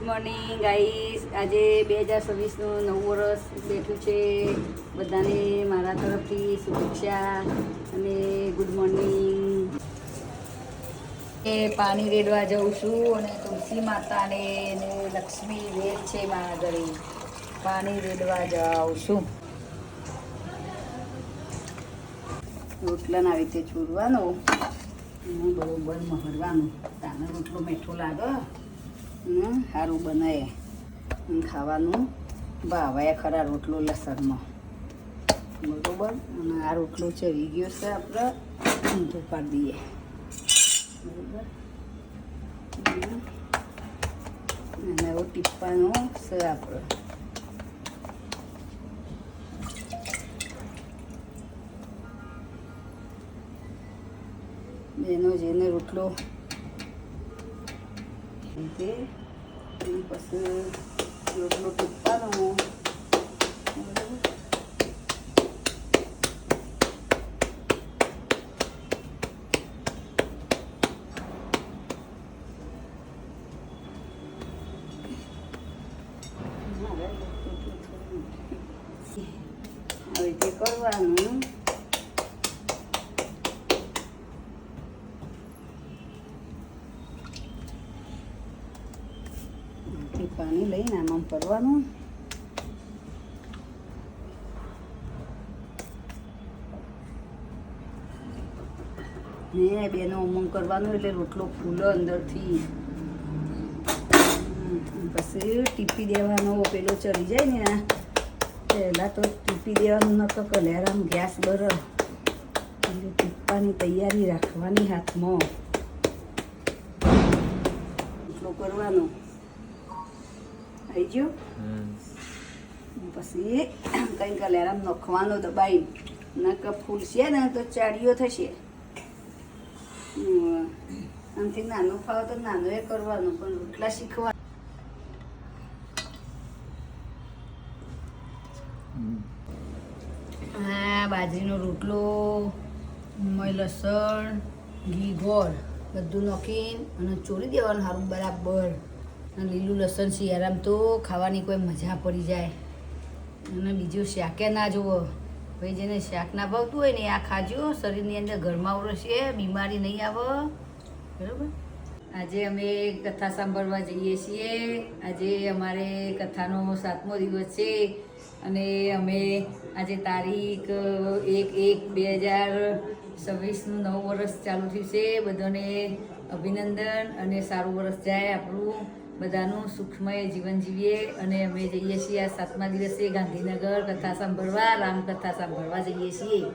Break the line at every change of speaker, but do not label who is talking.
Morning guys, આજે 2026નું નવું વર્ષ બેઠું છે. બધાને મારા તરફથી શુભેચ્છા અને ગુડ મોર્નિંગ. પાણી રેડવા જાઉં છું અને તુલસી માતાને અને લક્ષ્મી વેદ છે મારા ઘરે. પાણી રેડવા જાઉં છું. રોટલાને આવી રીતે ચૂરવાનો અને બરોબર મહરવાનું. તાને રોટલો મીઠો લાગે, સારું બનાવે, ખાવાનું ભાવે ખરા રોટલો લસણમાં બરોબર. અને આ રોટલો ચડી ગયો છે, આપણે ઊંધો પાડી દઈએ બરોબર. અને એવો ટીપ્પાનો છે આપણે. જેનો જેને રોટલો તે પછી રોટલો ટીપવાનો આવી રીતે કરવાનું. પાણી લઈને આમાં કરવાનું. ને બેનો ઉમંગ કરવાનું એટલે રોટલો ફૂલો અંદરથી. પછી ટીપી દેવાનો. પેલો ચડી જાય ને પહેલાં તો ટીપી દેવાનું, ન તો કલેરામ ગેસ બર એટલે ટીપવાની તૈયારી રાખવાની હાથમાં. રોટલો કરવાનો આવી ગયો. પછી કંઈ કલેરામ નખવાનો દબાઈ નક ફૂલશે ને તો ચાડીઓ થશે. આનાથી નાનું ખાવ તો નાનો એ કરવાનું, પણ રોટલા શીખવા. હા, બાજરીનો રોટલો, લસણ, ઘી, ગોળ બધું નાખીને અને ચોરી દેવાનું સારું બરાબર. અને લીલું લસણ શિયાળામાં તો ખાવાની કોઈ મજા પડી જાય. અને બીજું શાકે ના જુઓ ભાઈ, જેને શાક ના ભાવતું હોય ને આ ખાજો. શરીરની અંદર ઘરમાં રહેશે, બીમારી નહીં આવે બરાબર. આજે અમે કથા સાંભળવા જઈએ છીએ. આજે અમારે કથાનો 7મો દિવસ છે અને અમે આજે તારીખ 1/1/2026નું નવું વર્ષ ચાલુ થયું છે. બધાને અભિનંદન અને સારું વર્ષ જાય આપણું. બધાનું સુખમય જીવન જીવીએ. અને અમે જઈએ છીએ આ 7મા દિવસે ગાંધીનગર કથા સાંભળવા, રામકથા સાંભળવા જઈએ છીએ.